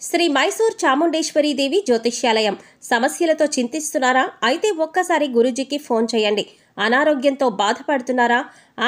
శ్రీ మైసూర్ చాముండేశ్వరి దేవి జ్యోతిష్యాలయం. సమస్యలతో చింతిస్తున్నారా? అయితే ఒక్కసారి గురూజీకి ఫోన్ చేయండి. అనారోగ్యంతో బాధపడుతున్నారా?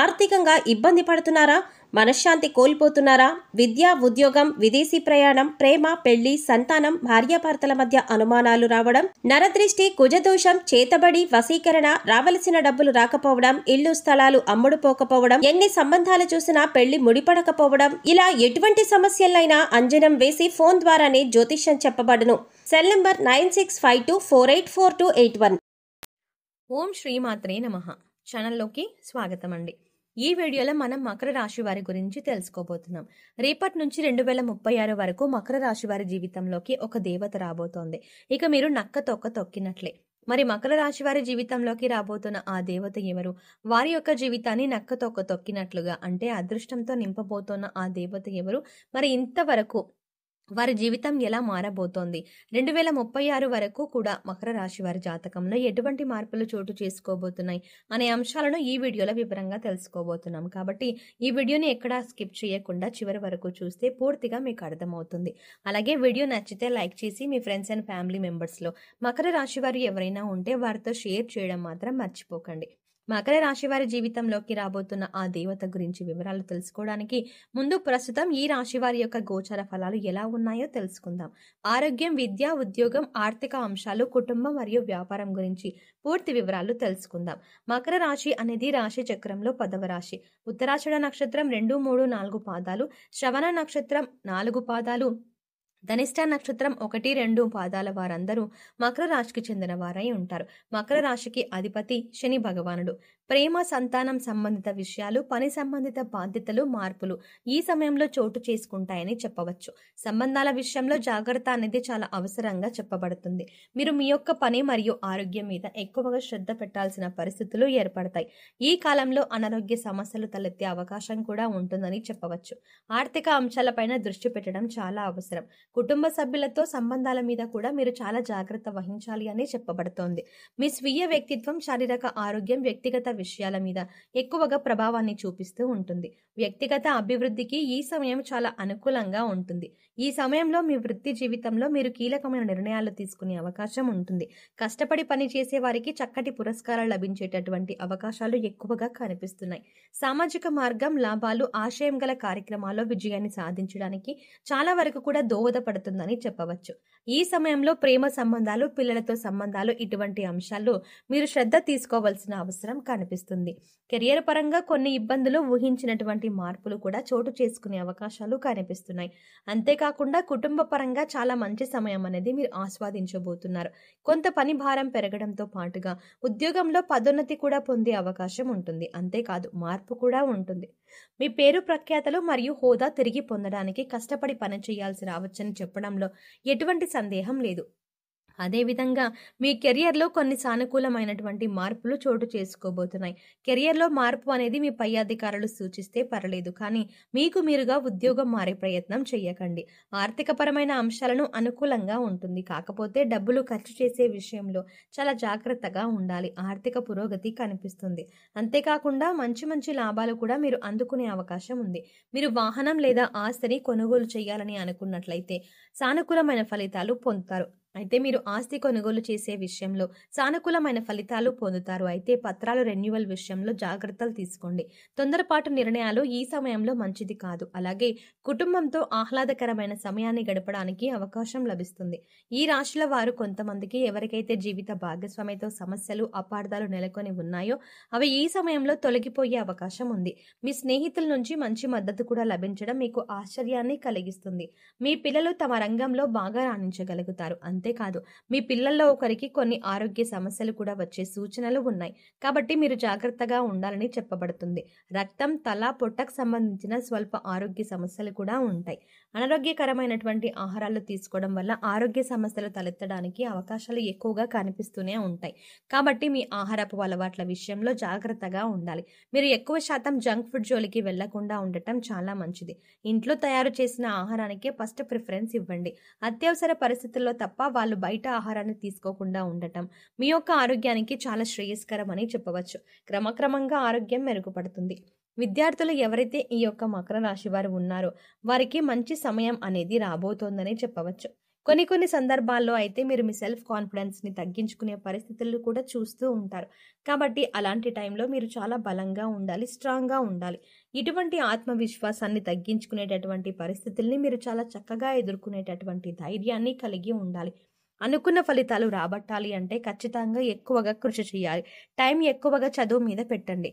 ఆర్థికంగా ఇబ్బంది పడుతున్నారా? మనశ్శాంతి కోల్పోతున్నారా? విద్య, ఉద్యోగం, విదేశీ ప్రయాణం, ప్రేమ, పెళ్లి, సంతానం, భార్యాభర్తల మధ్య అనుమానాలు రావడం, నరదృష్టి, కుజదోషం, చేతబడి, వశీకరణ, రావలసిన డబ్బులు రాకపోవడం, ఇల్లు స్థలాలు అమ్ముడుపోకపోవడం, ఎన్ని సంబంధాలు చూసినా పెళ్లి ముడిపడకపోవడం, ఇలా ఎటువంటి సమస్యలైనా అంజనం వేసి ఫోన్ ద్వారానే జ్యోతిష్యం చెప్పబడును. Cell number 9652484281. ఓం శ్రీమాత్రే నమః. ఛానల్లోకి స్వాగతం అండి. ఈ వీడియోలో మనం మకర రాశి వారి గురించి తెలుసుకోబోతున్నాం. రేపటి నుంచి 2036 వరకు మకర రాశి వారి జీవితంలోకి ఒక దేవత రాబోతోంది. ఇక మీరు నక్క తొక్క తొక్కినట్లే. మరి మకర రాశి వారి జీవితంలోకి రాబోతున్న ఆ దేవత ఎవరు? వారి యొక్క జీవితాన్ని నక్క తొక్క తొక్కినట్లుగా అంటే అదృష్టంతో నింపబోతున్న ఆ దేవత ఎవరు? మరి ఇంతవరకు వారి జీవితం ఎలా మారబోతోంది? 2036 వరకు కూడా మకర రాశి వారి జాతకంలో ఎటువంటి మార్పులు చోటు చేసుకోబోతున్నాయి అనే అంశాలను ఈ వీడియోలో వివరంగా తెలుసుకోబోతున్నాం. కాబట్టి ఈ వీడియోని ఎక్కడా స్కిప్ చేయకుండా చివరి వరకు చూస్తే పూర్తిగా మీకు అర్థమవుతుంది. అలాగే వీడియో నచ్చితే లైక్ చేసి మీ ఫ్రెండ్స్ అండ్ ఫ్యామిలీ మెంబర్స్లో మకర రాశి వారు ఎవరైనా ఉంటే వారితో షేర్ చేయడం మాత్రం మర్చిపోకండి. మకర రాశి వారి జీవితంలోకి రాబోతున్న ఆ దేవత గురించి వివరాలు తెలుసుకోవడానికి ముందు ప్రస్తుతం ఈ రాశి వారి యొక్క గోచర ఫలాలు ఎలా ఉన్నాయో తెలుసుకుందాం. ఆరోగ్యం, విద్య, ఉద్యోగం, ఆర్థిక అంశాలు, కుటుంబం మరియు వ్యాపారం గురించి పూర్తి వివరాలు తెలుసుకుందాం. మకర రాశి అనేది రాశి చక్రంలో 10వ రాశి. ఉత్తరాషాఢ నక్షత్రం 2, 3, 4 పాదాలు, శ్రవణ నక్షత్రం 4 పాదాలు, ధనిష్ట నక్షత్రం 1, 2 పాదాల వారందరూ మకర రాశికి చెందిన వారై ఉంటారు. మకర రాశికి అధిపతి శని భగవానుడు. ప్రేమ, సంతానం సంబంధిత విషయాలు, పని సంబంధిత బాధ్యతలు, మార్పులు ఈ సమయంలో చోటు చేసుకుంటాయని చెప్పవచ్చు. సంబంధాల విషయంలో జాగ్రత్త అనేది చాలా అవసరంగా చెప్పబడుతుంది. మీరు మీ యొక్క పని మరియు ఆరోగ్యం మీద ఎక్కువగా శ్రద్ధ పెట్టాల్సిన పరిస్థితులు ఏర్పడతాయి. ఈ కాలంలో అనారోగ్య సమస్యలు తలెత్తే అవకాశం కూడా ఉంటుందని చెప్పవచ్చు. ఆర్థిక అంశాలపైన దృష్టి పెట్టడం చాలా అవసరం. కుటుంబ సభ్యులతో సంబంధాల మీద కూడా మీరు చాలా జాగ్రత్త వహించాలి అని చెప్పబడుతోంది. మీ స్వీయ వ్యక్తిత్వం, శారీరక ఆరోగ్యం, వ్యక్తిగత విషయాల మీద ఎక్కువగా ప్రభావాన్ని చూపిస్తూ ఉంటుంది. వ్యక్తిగత అభివృద్ధికి ఈ సమయం చాలా అనుకూలంగా ఉంటుంది. ఈ సమయంలో మీ వృత్తి జీవితంలో మీరు కీలకమైన నిర్ణయాలు తీసుకునే అవకాశం ఉంటుంది. కష్టపడి పని చేసే వారికి చక్కటి పురస్కారాలు లభించేటటువంటి అవకాశాలు ఎక్కువగా కనిపిస్తున్నాయి. సామాజిక మార్గం, లాభాలు, ఆశయం గల కార్యక్రమాల్లో విజయాన్ని సాధించడానికి చాలా వరకు కూడా దోహదపడుతుందని చెప్పవచ్చు. ఈ సమయంలో ప్రేమ సంబంధాలు, పిల్లలతో సంబంధాలు ఇటువంటి అంశాల్లో మీరు శ్రద్ధ తీసుకోవాల్సిన అవసరం కనిపిస్తుంది. కెరియర్ పరంగా కొన్ని ఇబ్బందులు, ఊహించినటువంటి మార్పులు కూడా చోటు చేసుకునే అవకాశాలు కనిపిస్తున్నాయి. అంతేకాకుండా కుటుంబ పరంగా చాలా మంచి సమయం అనేది మీరు ఆస్వాదించబోతున్నారు. కొంత పని భారం పెరగడంతో పాటుగా ఉద్యోగంలో పదోన్నతి కూడా పొందే అవకాశం ఉంటుంది. అంతేకాదు మార్పు కూడా ఉంటుంది. మీ పేరు ప్రఖ్యాతలు మరియు హోదా తిరిగి పొందడానికి కష్టపడి పని చేయాల్సి రావచ్చని చెప్పడంలో ఎటువంటి సందేహం లేదు. అదేవిధంగా మీ కెరియర్లో కొన్ని సానుకూలమైనటువంటి మార్పులు చోటు చేసుకోబోతున్నాయి. కెరియర్లో మార్పు అనేది మీ పై అధికారులు సూచిస్తే పర్లేదు, కానీ మీకు మీరుగా ఉద్యోగం మారే ప్రయత్నం చేయకండి. ఆర్థికపరమైన అంశాలను అనుకూలంగా ఉంటుంది. కాకపోతే డబ్బులు ఖర్చు చేసే విషయంలో చాలా జాగ్రత్తగా ఉండాలి. ఆర్థిక పురోగతి కనిపిస్తుంది. అంతేకాకుండా మంచి మంచి లాభాలు కూడా మీరు అందుకునే అవకాశం ఉంది. మీరు వాహనం లేదా ఆస్తిని కొనుగోలు చేయాలని అనుకున్నట్లయితే సానుకూలమైన ఫలితాలు పొందుతారు. అయితే మీరు ఆస్తి కొనుగోలు చేసే విషయంలో సానుకూలమైన ఫలితాలు పొందుతారు. అయితే పత్రాలు రెన్యువల్ విషయంలో జాగ్రత్తలు తీసుకోండి. తొందరపాటు నిర్ణయాలు ఈ సమయంలో మంచిది కాదు. అలాగే కుటుంబంతో ఆహ్లాదకరమైన సమయాన్ని గడపడానికి అవకాశం లభిస్తుంది. ఈ రాశుల వారు కొంతమందికి ఎవరికైతే జీవిత భాగస్వామితో సమస్యలు, అపార్థాలు నెలకొని ఉన్నాయో అవి ఈ సమయంలో తొలగిపోయే అవకాశం ఉంది. మీ స్నేహితుల నుంచి మంచి మద్దతు కూడా లభించడం మీకు ఆశ్చర్యాన్ని కలిగిస్తుంది. మీ పిల్లలు తమ రంగంలో బాగా రాణించగలుగుతారు. అంతేకాదు మీ పిల్లల్లో ఒకరికి కొన్ని ఆరోగ్య సమస్యలు కూడా వచ్చే సూచనలు ఉన్నాయి. కాబట్టి మీరు జాగ్రత్తగా ఉండాలని చెప్పబడుతుంది. రక్తం, తల, పొట్టకు సంబంధించిన స్వల్ప ఆరోగ్య సమస్యలు కూడా ఉంటాయి. అనారోగ్యకరమైనటువంటి ఆహారాలు తీసుకోవడం వల్ల ఆరోగ్య సమస్యలు తలెత్తడానికి అవకాశాలు ఎక్కువగా కనిపిస్తూనే ఉంటాయి. కాబట్టి మీ ఆహారపు అలవాట్ల విషయంలో జాగ్రత్తగా ఉండాలి. మీరు ఎక్కువ శాతం జంక్ ఫుడ్ జోలికి వెళ్లకుండా ఉండటం చాలా మంచిది. ఇంట్లో తయారు చేసిన ఆహారానికే ఫస్ట్ ప్రిఫరెన్స్ ఇవ్వండి. అత్యవసర పరిస్థితుల్లో తప్ప వాళ్ళు బయట ఆహారాన్ని తీసుకోకుండా ఉండటం మీ యొక్క ఆరోగ్యానికి చాలా శ్రేయస్కరం అని చెప్పవచ్చు. క్రమక్రమంగా ఆరోగ్యం మెరుగుపడుతుంది. విద్యార్థులు ఎవరైతే ఈ యొక్క మకర రాశి వారు ఉన్నారో వారికి మంచి సమయం అనేది రాబోతోందని చెప్పవచ్చు. కొన్ని సందర్భాల్లో అయితే మీరు మీ సెల్ఫ్ కాన్ఫిడెన్స్ని తగ్గించుకునే పరిస్థితులు కూడా చూస్తూ ఉంటారు. కాబట్టి అలాంటి టైంలో మీరు చాలా బలంగా ఉండాలి, స్ట్రాంగ్గా ఉండాలి. ఇటువంటి ఆత్మవిశ్వాసాన్ని తగ్గించుకునేటటువంటి పరిస్థితుల్ని మీరు చాలా చక్కగా ఎదుర్కొనేటటువంటి ధైర్యాన్ని కలిగి ఉండాలి. అనుకున్న ఫలితాలు రాబట్టాలి అంటే ఖచ్చితంగా ఎక్కువగా కృషి చేయాలి. టైం ఎక్కువగా చదువు మీద పెట్టండి.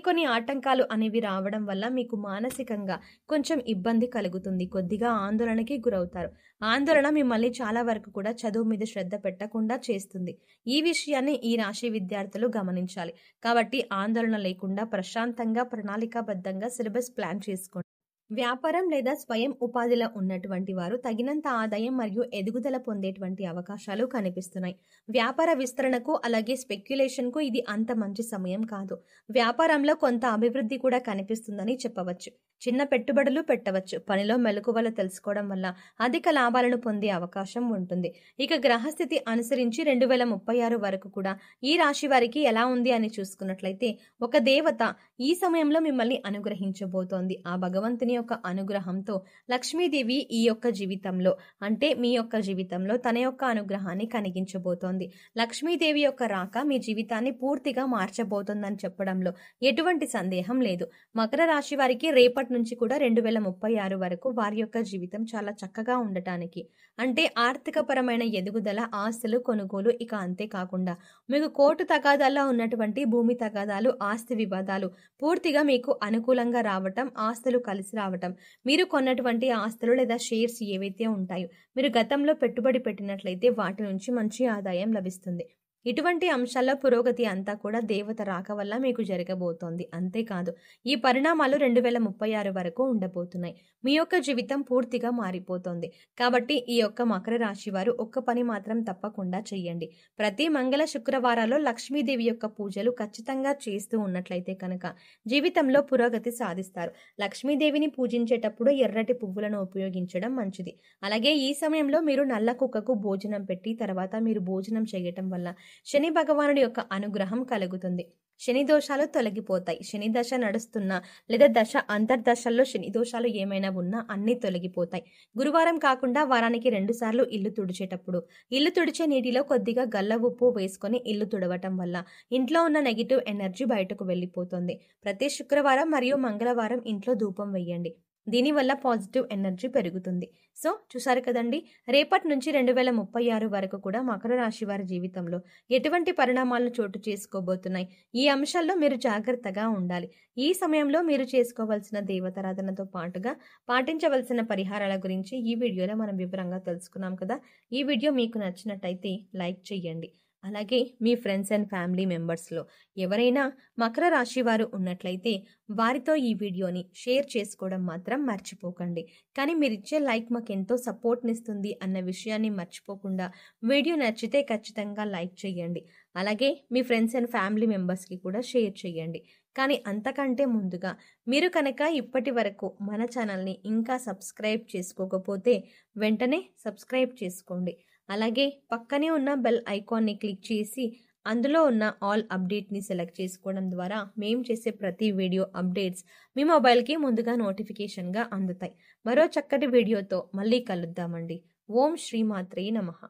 కొన్ని ఆటంకాలు అనేవి రావడం వల్ల మీకు మానసికంగా కొంచెం ఇబ్బంది కలుగుతుంది. కొద్దిగా ఆందోళనకి గురవుతారు. ఆందోళన మిమ్మల్ని చాలా వరకు కూడా చదువు మీద శ్రద్ధ పెట్టకుండా చేస్తుంది. ఈ విషయాన్ని ఈ రాశి విద్యార్థులు గమనించాలి. కాబట్టి ఆందోళన లేకుండా ప్రశాంతంగా ప్రణాళికాబద్ధంగా సిలబస్ ప్లాన్ చేసుకోండి. వ్యాపారం లేదా స్వయం ఉపాధిలో ఉన్నటువంటి వారు తగినంత ఆదాయం మరియు ఎదుగుదల పొందేటువంటి అవకాశాలు కనిపిస్తున్నాయి. వ్యాపార విస్తరణకు అలాగే స్పెక్యులేషన్కు ఇది అంత మంచి సమయం కాదు. వ్యాపారంలో కొంత అభివృద్ధి కూడా కనిపిస్తుందని చెప్పవచ్చు. చిన్న పెట్టుబడులు పెట్టవచ్చు. పనిలో మెలకువలు తెలుసుకోవడం వల్ల అధిక లాభాలను పొందే అవకాశం ఉంటుంది. ఇక గ్రహస్థితి అనుసరించి 2036 వరకు కూడా ఈ రాశి వారికి ఎలా ఉంది అని చూసుకున్నట్లయితే ఒక దేవత ఈ సమయంలో మిమ్మల్ని అనుగ్రహించబోతోంది. ఆ భగవంతుని యొక్క అనుగ్రహంతో లక్ష్మీదేవి ఈ యొక్క జీవితంలో అంటే మీ యొక్క జీవితంలో తన యొక్క అనుగ్రహాన్ని కలిగించబోతోంది. లక్ష్మీదేవి యొక్క రాక మీ జీవితాన్ని పూర్తిగా మార్చబోతోందని చెప్పడంలో ఎటువంటి సందేహం లేదు. మకర రాశి వారికి రేపటి నుంచి కూడా 2036 వరకు వారి యొక్క జీవితం చాలా చక్కగా ఉండటానికి అంటే ఆర్థిక పరమైన ఎదుగుదల, ఆస్తులు కొనుగోలు, ఇక అంతేకాకుండా మీకు కోర్టు తగాదాల్లో ఉన్నటువంటి భూమి తగాదాలు, ఆస్తి వివాదాలు పూర్తిగా మీకు అనుకూలంగా రావటం, ఆస్తులు కలిసి రావటం, మీరు కొన్నటువంటి ఆస్తులు లేదా షేర్స్ ఏవైతే ఉంటాయో మీరు గతంలో పెట్టుబడి పెట్టినట్లయితే వాటి నుంచి మంచి ఆదాయం లభిస్తుంది. ఇటువంటి అంశాల్లో పురోగతి అంతా కూడా దేవత రాక వల్ల మీకు జరగబోతోంది. అంతేకాదు ఈ పరిణామాలు 2036 వరకు ఉండబోతున్నాయి. మీ యొక్క జీవితం పూర్తిగా మారిపోతోంది. కాబట్టి ఈ యొక్క మకర రాశి వారు ఒక్క పని మాత్రం తప్పకుండా చెయ్యండి. ప్రతి మంగళ శుక్రవారాల్లో లక్ష్మీదేవి యొక్క పూజలు ఖచ్చితంగా చేస్తూ ఉన్నట్లయితే కనుక జీవితంలో పురోగతి సాధిస్తారు. లక్ష్మీదేవిని పూజించేటప్పుడు ఎర్రటి పువ్వులను ఉపయోగించడం మంచిది. అలాగే ఈ సమయంలో మీరు నల్ల కుక్కకు భోజనం పెట్టి తర్వాత మీరు భోజనం చేయటం వల్ల శని భగవానుడి యొక్క అనుగ్రహం కలుగుతుంది. శని దోషాలు తొలగిపోతాయి. శని దశ నడుస్తున్నా లేదా అంతర్దశల్లో శని దోషాలు ఏమైనా ఉన్నా అన్నీ తొలగిపోతాయి. గురువారం కాకుండా వారానికి 2 సార్లు ఇల్లు తుడిచేటప్పుడు ఇల్లు తుడిచే నీటిలో కొద్దిగా గల్ల ఉప్పు వేసుకొని ఇల్లు తుడవటం వల్ల ఇంట్లో ఉన్న నెగిటివ్ ఎనర్జీ బయటకు వెళ్ళిపోతుంది. ప్రతి శుక్రవారం మరియు మంగళవారం ఇంట్లో ధూపం వేయండి. దీనివల్ల పాజిటివ్ ఎనర్జీ పెరుగుతుంది. సో చూసారు కదండి, రేపటి నుంచి 2036 వరకు కూడా మకర రాశి వారి జీవితంలో ఎటువంటి పరిణామాలను చోటు చేసుకోబోతున్నాయి, ఈ అంశాల్లో మీరు జాగ్రత్తగా ఉండాలి. ఈ సమయంలో మీరు చేసుకోవాల్సిన దేవతారాధనతో పాటుగా పాటించవలసిన పరిహారాల గురించి ఈ వీడియోలో మనం వివరంగా తెలుసుకున్నాం కదా. ఈ వీడియో మీకు నచ్చినట్టయితే లైక్ చేయండి. అలాగే మీ ఫ్రెండ్స్ అండ్ ఫ్యామిలీ మెంబర్స్లో ఎవరైనా మకర రాశి వారు ఉన్నట్లయితే వారితో ఈ వీడియోని షేర్ చేసుకోవడం మాత్రం మర్చిపోకండి. కానీ మీరు ఇచ్చే లైక్ మాకు ఎంతో సపోర్ట్నిస్తుంది అన్న విషయాన్ని మర్చిపోకుండా వీడియో నచ్చితే ఖచ్చితంగా లైక్ చేయండి. అలాగే మీ ఫ్రెండ్స్ అండ్ ఫ్యామిలీ మెంబర్స్కి కూడా షేర్ చేయండి. కానీ అంతకంటే ముందుగా మీరు కనుక ఇప్పటి వరకు మన ఛానల్ని ఇంకా సబ్స్క్రైబ్ చేసుకోకపోతే వెంటనే సబ్స్క్రైబ్ చేసుకోండి. అలాగే పక్కనే ఉన్న బెల్ ఐకాన్ని క్లిక్ చేసి అందులో ఉన్న ఆల్ అప్డేట్ని సెలెక్ట్ చేసుకోవడం ద్వారా మేము చేసే ప్రతి వీడియో అప్డేట్స్ మీ మొబైల్కి ముందుగా నోటిఫికేషన్గా అందుతాయి. మరో చక్కటి వీడియోతో మళ్ళీ కలుద్దామండి. ఓం శ్రీమాత్రే నమః.